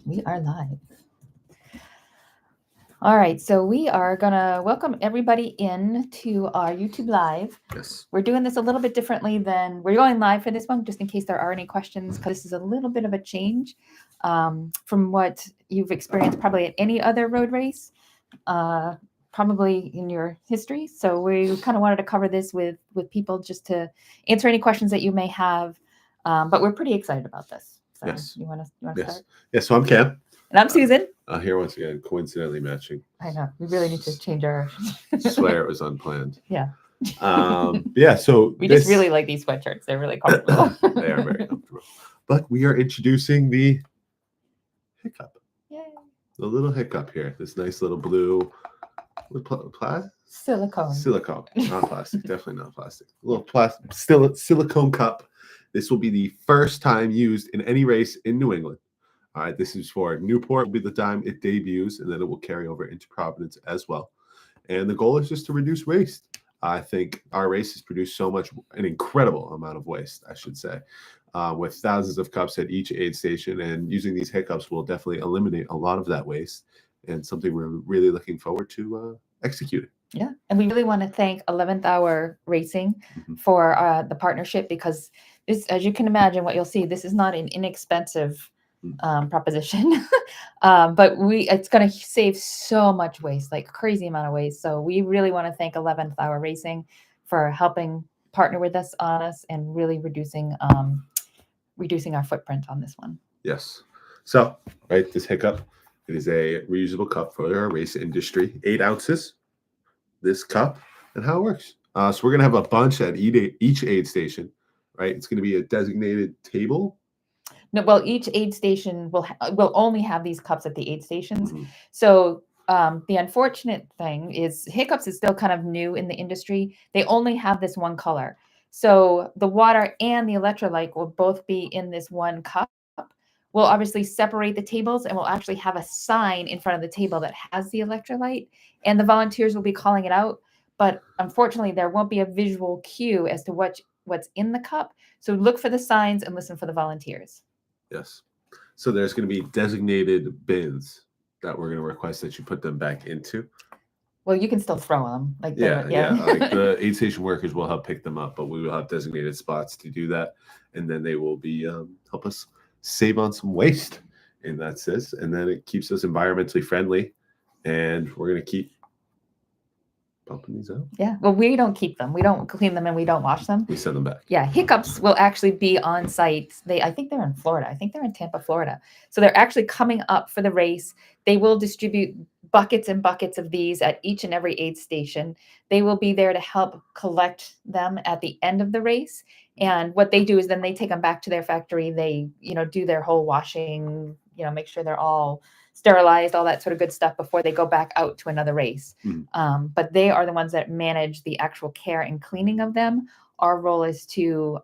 We are live. All right, so we are gonna welcome everybody in to our YouTube live. Yes. We're doing this a little bit differently than we're going live for this one, just in case there are any questions, because this is a little bit of a change from what you've experienced probably at any other road race, probably in your history. So we kind of wanted to cover this with people just to answer any questions that you may have. But we're pretty excited about this. So Yes. you want to Yes. start? Yes. So I'm Cam. And I'm Susan. Here once again, coincidentally matching. I know. We really need to change our. Swear it was unplanned. Yeah. Yeah. So we just really like these sweatshirts. They're really comfortable. They are very comfortable. But we are introducing the Hiccup. Yay. The little Hiccup here. This nice little blue. Plastic? Silicone. Silicone. Not plastic. Definitely not plastic. A little plastic. Silicone cup. This will be the first time used in any race in New England. All right, this is for Newport, will be the time it debuts, and then it will carry over into Providence as well. And the goal is just to reduce waste. I think our race has produced an incredible amount of waste, I should say, with thousands of cups at each aid station. And using these Hiccups will definitely eliminate a lot of that waste, and something we're really looking forward to executing. Yeah, and we really want to thank 11th Hour Racing for the partnership, because this, as you can imagine, what you'll see, this is not an inexpensive proposition, but it's going to save so much waste, like crazy amount of waste. So we really want to thank 11th Hour Racing for helping partner with us on us and really reducing our footprint on this one. Yes. So, right, this Hiccup, it is a reusable cup for our race industry, 8 ounces. This cup and how it works. So we're gonna have a bunch at each aid station, right? It's gonna be a designated table. No, well, each aid station will only have these cups at the aid stations. So the unfortunate thing is Hiccups is still kind of new in the industry. They only have this one color. So the water and the electrolyte will both be in this one cup. We'll obviously separate the tables, and we'll actually have a sign in front of the table that has the electrolyte, and the volunteers will be calling it out. But unfortunately, there won't be a visual cue as to what's in the cup. So look for the signs and listen for the volunteers. Yes. So there's going to be designated bins that we're going to request that you put them back into. Well, you can still throw them. Like the aid station workers will help pick them up, but we will have designated spots to do that, and then they will be help us save on some waste in that sense, and then it keeps us environmentally friendly, and we're going to keep pumping these out. Yeah, well, we don't keep them. We don't clean them, and we don't wash them. We send them back. Yeah, Hiccups will actually be on site. I think they're in Florida. I think they're in Tampa, Florida. So they're actually coming up for the race. They will distribute buckets and buckets of these at each and every aid station. They will be there to help collect them at the end of the race. And what they do is then they take them back to their factory. They, do their whole washing, make sure they're all sterilized, all that sort of good stuff before they go back out to another race. But they are the ones that manage the actual care and cleaning of them. Our role is to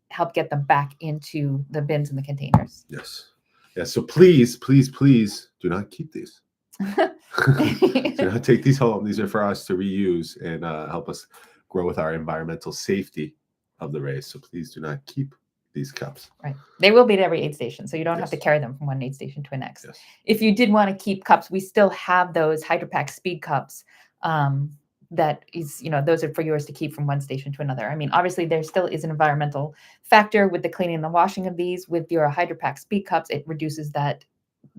help get them back into the bins and the containers. Yes. Yeah. So please, please, please do not keep these. Do not take these home. These are for us to reuse and help us grow with our environmental safety of the race. So please do not keep these cups. Right. They will be at every aid station, so you don't have to carry them from one aid station to the next. If you did want to keep cups, we still have those HydroPack speed cups. That is, those are for yours to keep from one station to another. I mean, obviously there still is an environmental factor with the cleaning and the washing of these. With your HydroPack speed cups, it reduces that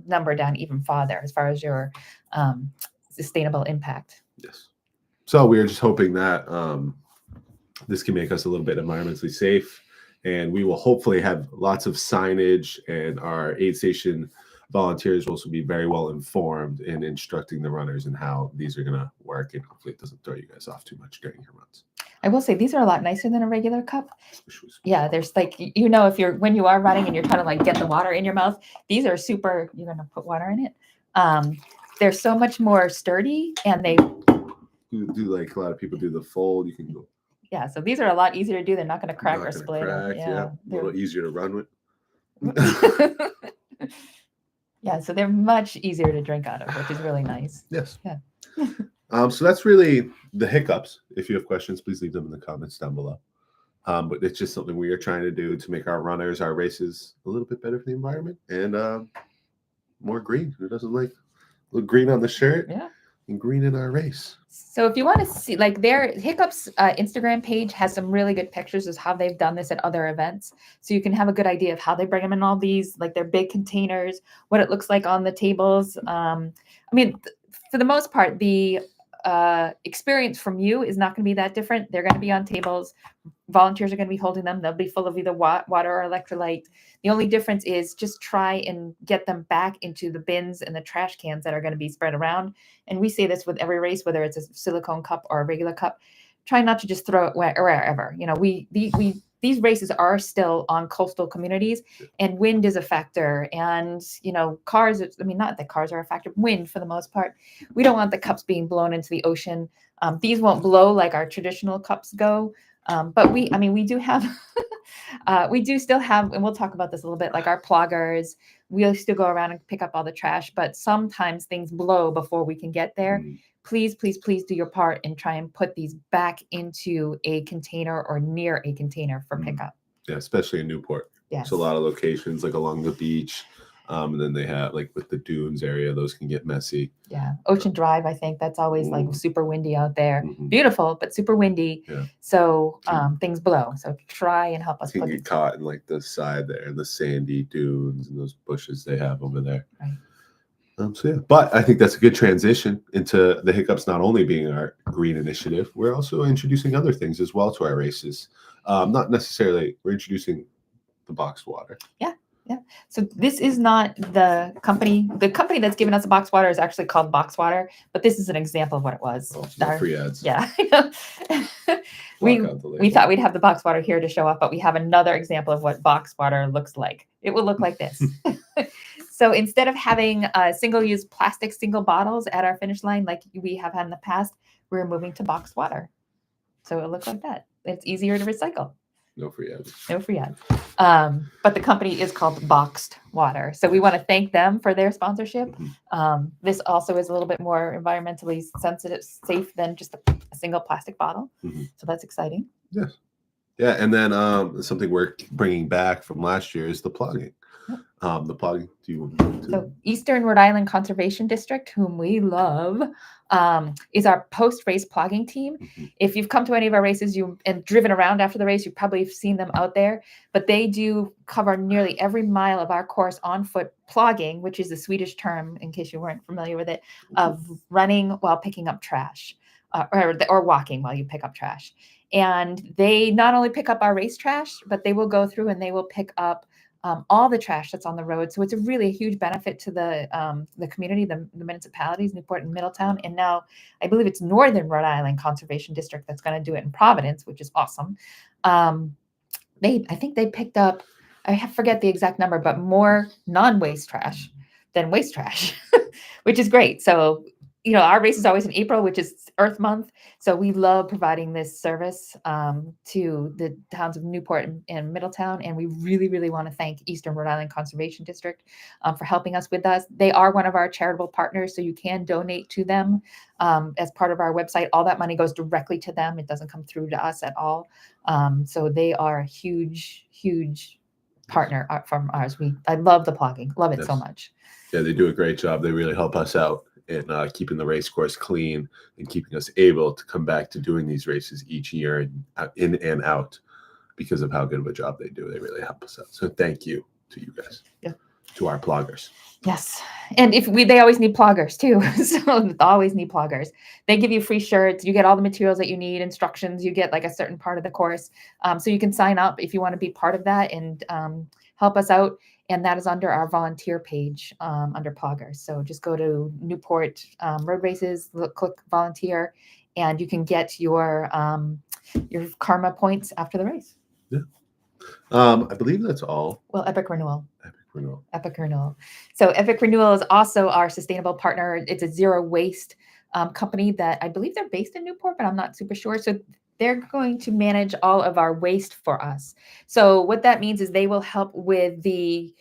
number down even farther as far as your sustainable impact. Yes. So we are just hoping that this can make us a little bit environmentally safe, and we will hopefully have lots of signage, and our aid station volunteers will also be very well informed in instructing the runners in how these are going to work, and hopefully it doesn't throw you guys off too much during your runs. I will say these are a lot nicer than a regular cup. Yeah, there's like, when you are running and you're trying to like get the water in your mouth, these are super, you're going to put water in it. They're so much more sturdy, and they do like a lot of people do the fold. You can go. Yeah, so these are a lot easier to do. They're not going to crack or split. Yeah, a little easier to run with. Yeah, so they're much easier to drink out of, which is really nice. Yes. Yeah. So that's really the Hiccups. If you have questions, please leave them in the comments down below. But it's just something we are trying to do to make our runners, our races, a little bit better for the environment, and more green. Who doesn't like a little green on the shirt Yeah. and green in our race? So if you want to see, like, their Hiccups Instagram page has some really good pictures of how they've done this at other events. So you can have a good idea of how they bring them in all these, like their big containers, what it looks like on the tables. I mean, for the most part, the experience from you is not going to be that different. They're going to be on tables. Volunteers are going to be holding them. They'll be full of either water or electrolyte. The only difference is just try and get them back into the bins and the trash cans that are going to be spread around. And we say this with every race, whether it's a silicone cup or a regular cup, try not to just throw it wherever. You know, these races are still on coastal communities, and wind is a factor. And, you know, cars, I mean, not that cars are a factor, wind for the most part. We don't want the cups being blown into the ocean. These won't blow like our traditional cups go. But we do have, we do still have, and we'll talk about this a little bit, like our ploggers. We'll still go around and pick up all the trash, but sometimes things blow before we can get there. Please, please, please do your part and try and put these back into a container or near a container for pickup. Yeah, especially in Newport. Yes. So a lot of locations like along the beach. And then they have like with the dunes area, those can get messy. Yeah. Ocean Drive, I think that's always like super windy out there. Mhm. Beautiful, but super windy. Yeah. So things blow. So try and help us You can get caught in like the side there and the sandy dunes and those bushes they have over there. Right. So yeah, but I think that's a good transition into the Hiccups not only being our green initiative, we're also introducing other things as well to our races. Not necessarily, we're introducing the boxed water. Yeah. Yeah. So this is not the company. The company that's given us the box water is actually called Box Water, but this is an example of what it was. Oh, no free ads. Yeah. We we thought we'd have the box water here to show off, but we have another example of what box water looks like. It will look like this. So instead of having single-use plastic single bottles at our finish line like we have had in the past, we're moving to boxed water. So it'll look like that. It's easier to recycle. No free ads. No free ads. But the company is called Boxed Water. So we want to thank them for their sponsorship. This also is a little bit more environmentally sensitive, safe than just a single plastic bottle. So that's exciting. Yes. Yeah. And then something we're bringing back from last year is the plogging. The plogging. Do you want to? So Eastern Rhode Island Conservation District, whom we love, is our post-race plogging team. If you've come to any of our races and driven around after the race, you probably have seen them out there. But they do cover nearly every mile of our course on foot plogging, which is the Swedish term, in case you weren't familiar with it, of running while picking up trash, or walking while you pick up trash. And they not only pick up our race trash, but they will go through and they will pick up all the trash that's on the road. So it's a really huge benefit to the community, the municipalities, Newport and Middletown. And now I believe it's Northern Rhode Island Conservation District that's going to do it in Providence, which is awesome. I think they picked up, I forget the exact number, but more non-waste trash than waste trash, which is great. So, you know, our race is always in April, which is Earth Month. So we love providing this service to the towns of Newport and Middletown. And we really, really want to thank Eastern Rhode Island Conservation District for helping us with us. They are one of our charitable partners, so you can donate to them as part of our website. All that money goes directly to them. It doesn't come through to us at all. So they are a huge, huge partner from ours. I love the plogging. Love it so much. Yeah, they do a great job. They really help us out in keeping the race course clean and keeping us able to come back to doing these races each year and in and out because of how good of a job they do. They really help us out. So thank you to you guys. Yeah. To our ploggers. Yes. And they always need ploggers too. So always need ploggers. They give you free shirts. You get all the materials that you need, instructions. You get like a certain part of the course. So you can sign up if you want to be part of that and help us out. And that is under our volunteer page under ploggers. So just go to Newport Road Races, click volunteer, and you can get your karma points after the race. Yeah. I believe that's all. Well, Epic Renewal. Epic Renewal. So Epic Renewal is also our sustainable partner. It's a zero waste company that I believe they're based in Newport, but I'm not super sure. So they're going to manage all of our waste for us. So what that means is they will help with the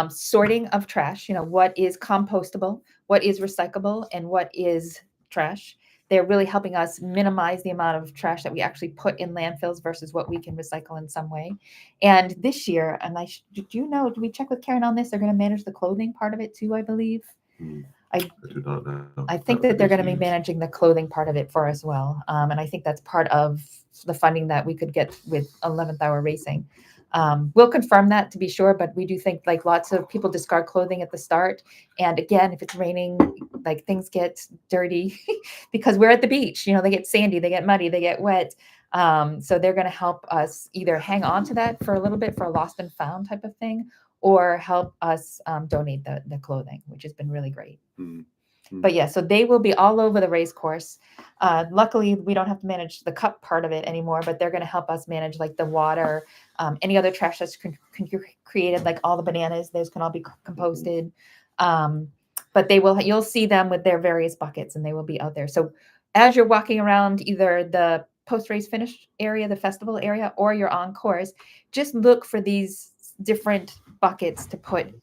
sorting of trash, you know, what is compostable, what is recyclable, and what is trash. they're really helping us minimize the amount of trash that we actually put in landfills versus what we can recycle in some way. And this year, and did you know, did we check with Karen on this? They're going to manage the clothing part of it too, I believe. I do not know. I think that they're going to be managing the clothing part of it for as well. And I think that's part of the funding that we could get with 11th Hour Racing. We'll confirm that to be sure, but we do think like lots of people discard clothing at the start. And again, if it's raining, like things get dirty because we're at the beach, they get sandy, they get muddy, they get wet. So they're going to help us either hang on to that for a little bit for a lost and found type of thing, or help us donate the clothing, which has been really great. But yeah, so they will be all over the race course. Luckily, we don't have to manage the cup part of it anymore, but they're going to help us manage like the water, any other trash that's created, like all the bananas, those can all be composted. But you'll see them with their various buckets, and they will be out there. So as you're walking around either the post-race finish area, the festival area, or you're on course, just look for these different buckets to put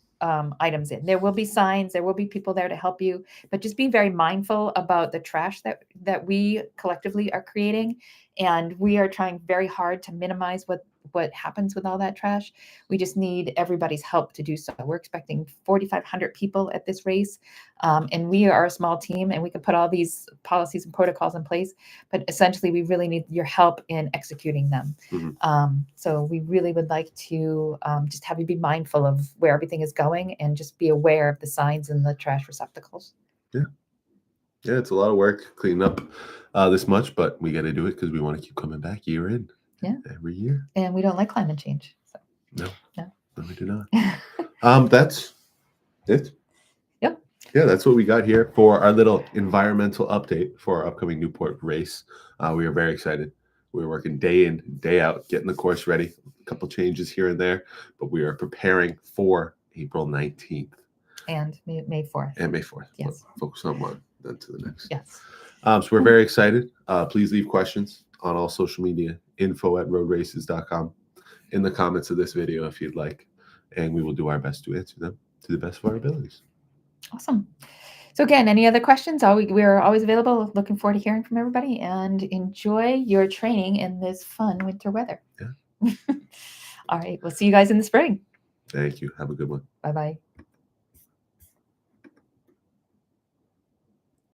items in. There will be signs, there will be people there to help you, but just be very mindful about the trash that we collectively are creating. And we are trying very hard to minimize what happens with all that trash. We just need everybody's help to do so. We're expecting 4,500 people at this race. And we are a small team, and we can put all these policies and protocols in place, but essentially we really need your help in executing them. So we really would like to just have you be mindful of where everything is going and just be aware of the signs and the trash receptacles. Yeah, it's a lot of work cleaning up this much, but we got to do it because we want to keep coming back year in. Every year. And we don't like climate change. So. No, we do not. That's it. Yep. Yeah, that's what we got here for our little environmental update for our upcoming Newport race. We are very excited. We're working day in, day out, getting the course ready. A couple changes here and there, but we are preparing for April 19th. And May 4th. And May 4th. Yes. We'll focus on one, then to the next. Yes. So we're very excited. Please leave questions on all social media, info@roadraces.com, in the comments of this video if you'd like, and we will do our best to answer them to the best of our abilities. Awesome. So again, any other questions? We're always available. Looking forward to hearing from everybody, and enjoy your training in this fun winter weather. Yeah. All right. We'll see you guys in the spring. Thank you. Have a good one. Bye-bye.